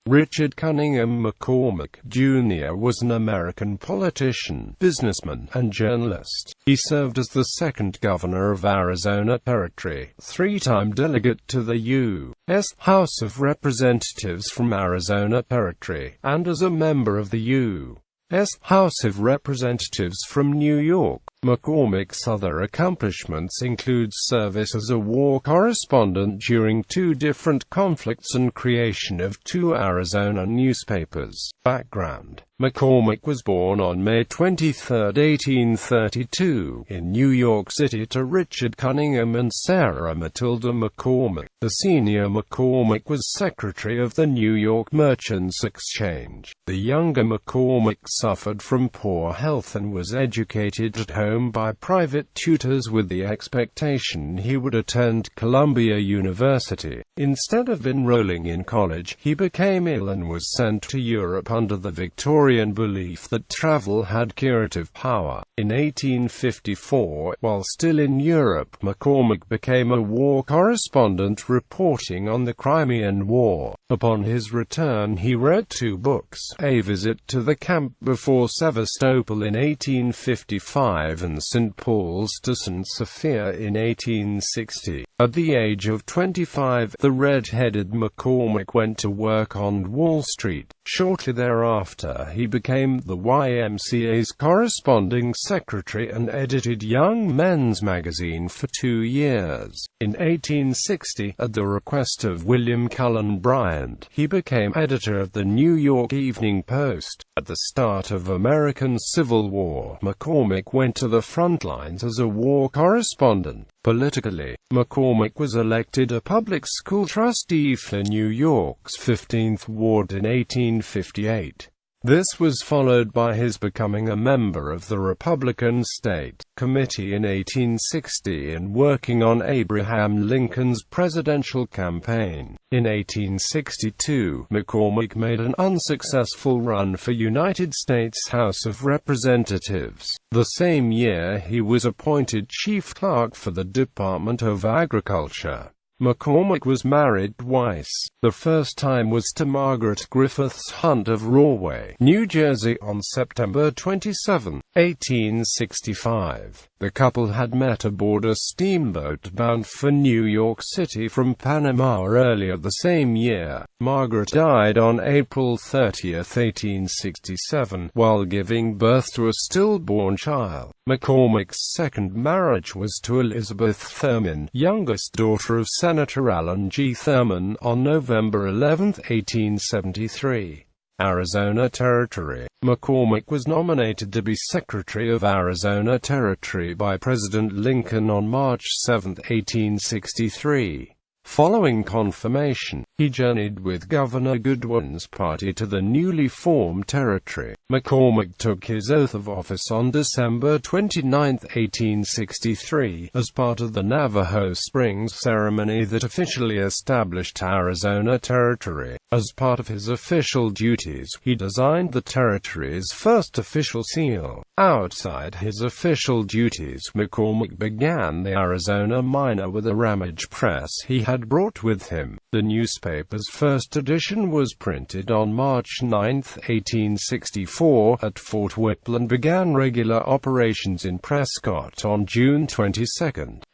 Richard Cunningham McCormick, Jr. was an American politician, businessman, and journalist. He served as the second governor of Arizona Territory, three-time delegate to the U.S. House of Representatives from Arizona Territory, and as a member of the U.S. House of Representatives from New York. McCormick's other accomplishments include service as a war correspondent during two different conflicts and creation of two Arizona newspapers. Background: McCormick was born on May 23, 1832, in New York City to Richard Cunningham and Sarah Matilda McCormick. The senior McCormick was secretary of the New York Merchants Exchange. The younger McCormick suffered from poor health and was educated at home by private tutors with the expectation he would attend Columbia University. Instead of enrolling in college, he became ill and was sent to Europe under the Victorian belief that travel had curative power. In 1854, while still in Europe, McCormick became a war correspondent reporting on the Crimean War. Upon his return he wrote two books, A Visit to the Camp before Sevastopol in 1855 and St. Paul's to St. Sophia in 1860. At the age of 25, the red-headed McCormick went to work on Wall Street. Shortly thereafter, he became the YMCA's corresponding secretary and edited Young Men's Magazine for 2 years. In 1860, at the request of William Cullen Bryant, he became editor of the New York Evening Post. At the start of American Civil War, McCormick went to the front lines as a war correspondent. Politically, McCormick was elected a public school trustee for New York's 15th Ward in 1858. This was followed by his becoming a member of the Republican State Committee in 1860 and working on Abraham Lincoln's presidential campaign. In 1862, McCormick made an unsuccessful run for United States House of Representatives. The same year he was appointed chief clerk for the Department of Agriculture. McCormick was married twice. The first time was to Margaret Griffiths Hunt of Rahway, New Jersey, on September 27, 1865. The couple had met aboard a steamboat bound for New York City from Panama earlier the same year. Margaret died on April 30, 1867, while giving birth to a stillborn child. McCormick's second marriage was to Elizabeth Thurman, youngest daughter of Senator Allen G. Thurman, on November 11, 1873. Arizona Territory. McCormick was nominated to be Secretary of Arizona Territory by President Lincoln on March 7, 1863. Following confirmation, he journeyed with Governor Goodwin's party to the newly formed territory. McCormick took his oath of office on December 29, 1863, as part of the Navajo Springs ceremony that officially established Arizona Territory. As part of his official duties, he designed the territory's first official seal. Outside his official duties, McCormick began the Arizona Miner with a Ramage press he had brought with him. The newspaper's first edition was printed on March 9, 1864, at Fort Whipple and began regular operations in Prescott on June 22,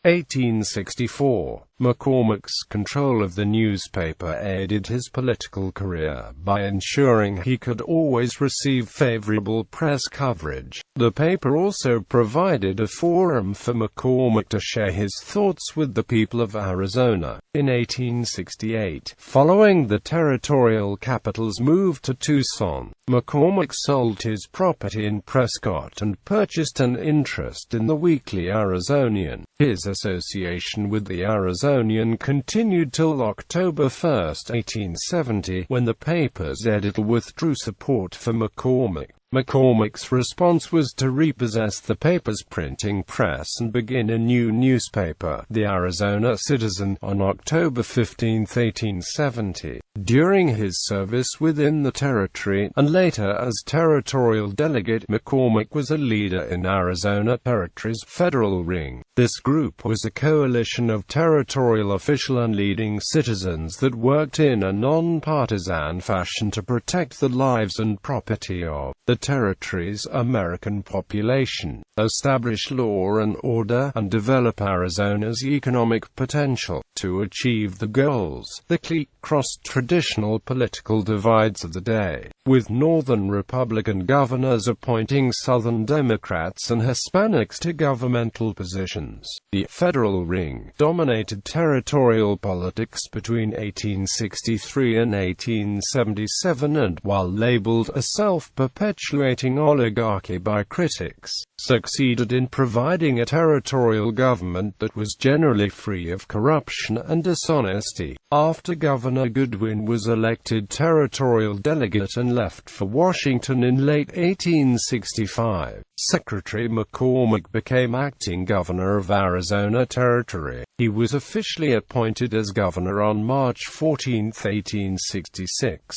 1864. McCormick's control of the newspaper aided his political career by ensuring he could always receive favorable press coverage. The paper also provided a forum for McCormick to share his thoughts with the people of Arizona. In 1868, following the territorial capital's move to Tucson, McCormick sold his property in Prescott and purchased an interest in the Weekly Arizonian. His association with the Arizonian continued till October 1, 1870, when the paper's editor withdrew support for McCormick. McCormick's response was to repossess the paper's printing press and begin a new newspaper, the Arizona Citizen, on October 15, 1870. During his service within the territory, and later as territorial delegate, McCormick was a leader in Arizona Territory's Federal Ring. This group was a coalition of territorial official and leading citizens that worked in a non-partisan fashion to protect the lives and property of the territory's American population, establish law and order, and develop Arizona's economic potential. To achieve the goals, the clique crossed traditional political divides of the day, with Northern Republican governors appointing Southern Democrats and Hispanics to governmental positions. The Federal Ring dominated territorial politics between 1863 and 1877, and while labeled a self-perpetuating oligarchy by critics, succeeded in providing a territorial government that was generally free of corruption and dishonesty. After Governor Goodwin was elected territorial delegate and left for Washington in late 1865, Secretary McCormick became acting governor of Arizona Territory. He was officially appointed as governor on March 14, 1866.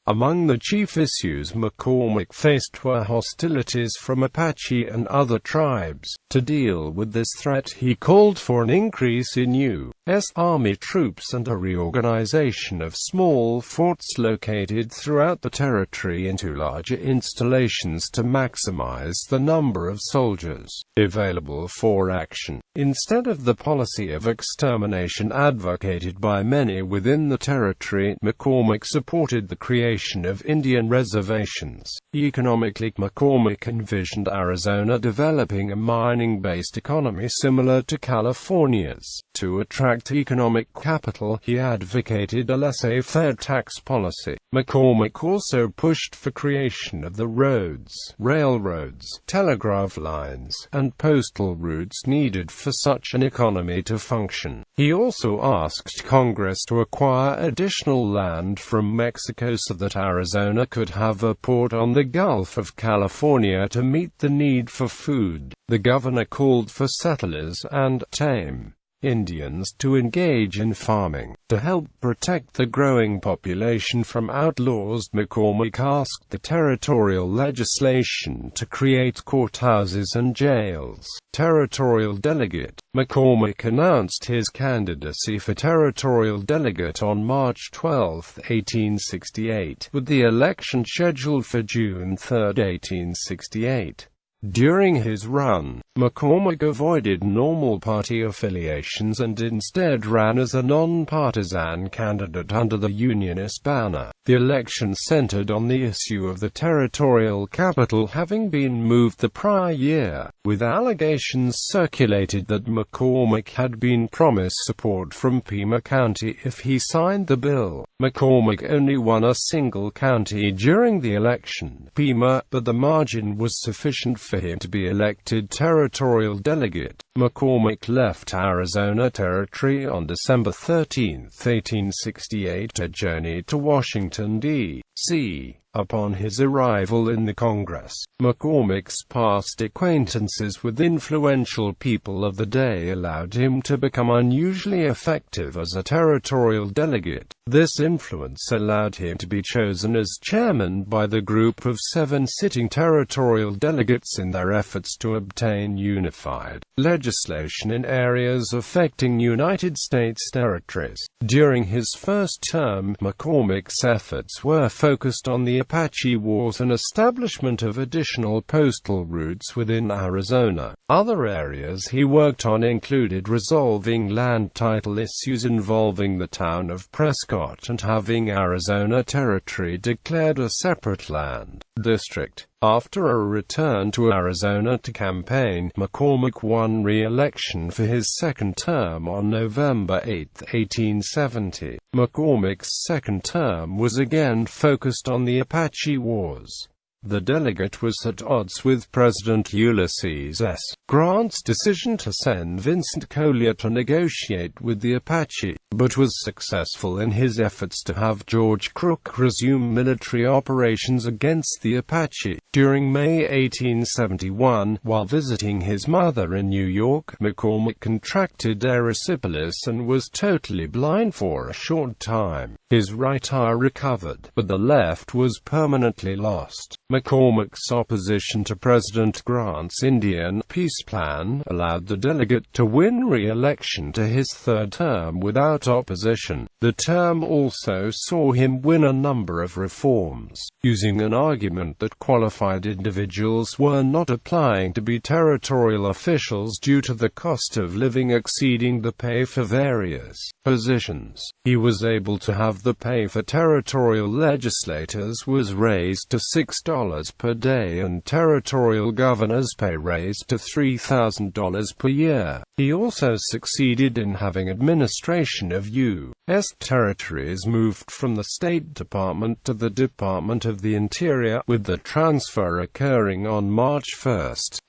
Among the chief issues McCormick faced were hostilities from Apache and other tribes. To deal with this threat, he called for an increase in U.S. Army troops and a reorganization of small forts located throughout the territory into larger installations to maximize the number of soldiers available for action. Instead of the policy of extermination advocated by many within the territory, McCormick supported the creation of Indian reservations. Economically, McCormick envisioned Arizona developing a mining-based economy similar to California's. To attract economic capital, he advocated a laissez-faire tax policy. McCormick also pushed for creation of the roads, railroads, telegraph lines, and postal routes needed for such an economy to function. He also asked Congress to acquire additional land from Mexico so that Arizona could have a port on the Gulf of California to meet the need for food. The governor called for settlers and tame Indians to engage in farming. To help protect the growing population from outlaws, McCormick asked the territorial legislation to create courthouses and jails. Territorial delegate McCormick announced his candidacy for territorial delegate on March 12, 1868, with the election scheduled for June 3, 1868. During his run, McCormick avoided normal party affiliations and instead ran as a non-partisan candidate under the Unionist banner. The election centered on the issue of the territorial capital having been moved the prior year, with allegations circulated that McCormick had been promised support from Pima County if he signed the bill. McCormick only won a single county during the election, Pima, but the margin was sufficient for him to be elected territorial delegate. McCormick left Arizona Territory on December 13, 1868 to journey to Washington, D.C. Upon his arrival in the Congress, McCormick's past acquaintances with influential people of the day allowed him to become unusually effective as a territorial delegate. This influence allowed him to be chosen as chairman by the group of 7 sitting territorial delegates in their efforts to obtain unified legislation in areas affecting United States territories. During his first term, McCormick's efforts were focused on the Apache Wars and establishment of additional postal routes within Arizona. Other areas he worked on included resolving land title issues involving the town of Prescott and having Arizona Territory declared a separate land district. After a return to Arizona to campaign, McCormick won re-election for his second term on November 8, 1870. McCormick's second term was again focused on the Apache Wars. The delegate was at odds with President Ulysses S. Grant's decision to send Vincent Collier to negotiate with the Apache. but was successful in his efforts to have George Crook resume military operations against the Apache. During May 1871, while visiting his mother in New York, McCormick contracted erysipelas and was totally blind for a short time. His right eye recovered, but the left was permanently lost. McCormick's opposition to President Grant's Indian peace plan allowed the delegate to win re-election to his third term without opposition. The term also saw him win a number of reforms, using an argument that qualified individuals were not applying to be territorial officials due to the cost of living exceeding the pay for various positions. He was able to have the pay for territorial legislators was raised to $6 per day and territorial governors' pay raised to $3,000 per year. He also succeeded in having administration of U.S. territories moved from the State Department to the Department of the Interior, with the transfer occurring on March 1,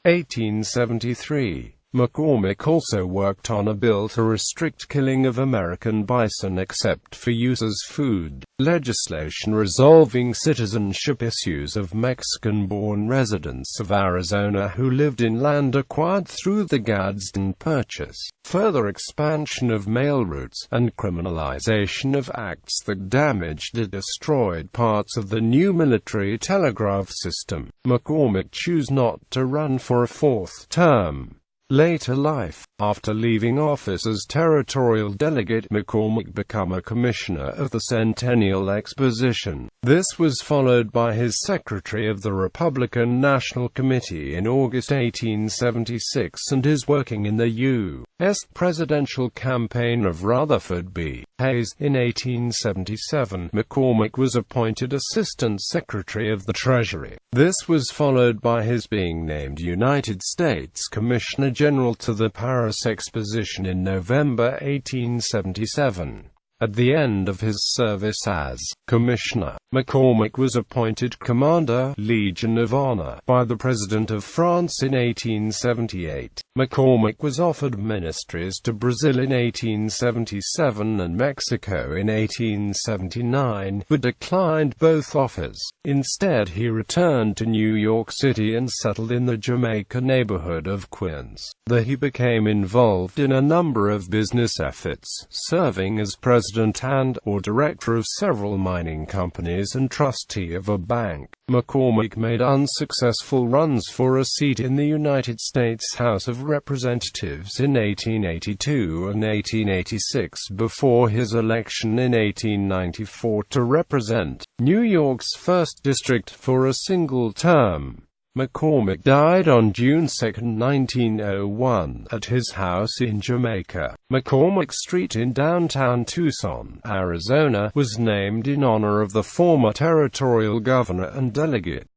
1873. McCormick also worked on a bill to restrict killing of American bison except for use as food, legislation resolving citizenship issues of Mexican-born residents of Arizona who lived in land acquired through the Gadsden Purchase, further expansion of mail routes, and criminalization of acts that damaged or destroyed parts of the new military telegraph system. McCormick chose not to run for a fourth term. Later life. After leaving office as territorial delegate, McCormick became a commissioner of the Centennial Exposition. This was followed by his secretary of the Republican National Committee in August 1876 and his working in the U.S. presidential campaign of Rutherford B. Hayes. In 1877, McCormick was appointed Assistant Secretary of the Treasury. This was followed by his being named United States Commissioner General to the Paris Exposition in November 1877. At the end of his service as commissioner, McCormick was appointed Commander, Legion of Honor, by the President of France in 1878. McCormick was offered ministries to Brazil in 1877 and Mexico in 1879, but declined both offers. Instead, he returned to New York City and settled in the Jamaica neighborhood of Queens. There he became involved in a number of business efforts, serving as president and/or director of several mining companies and trustee of a bank. McCormick made unsuccessful runs for a seat in the United States House of Representatives in 1882 and 1886 before his election in 1894 to represent New York's 1st District for a single term. McCormick died on June 2, 1901, at his house in Jamaica. McCormick Street in downtown Tucson, Arizona, was named in honor of the former territorial governor and delegate.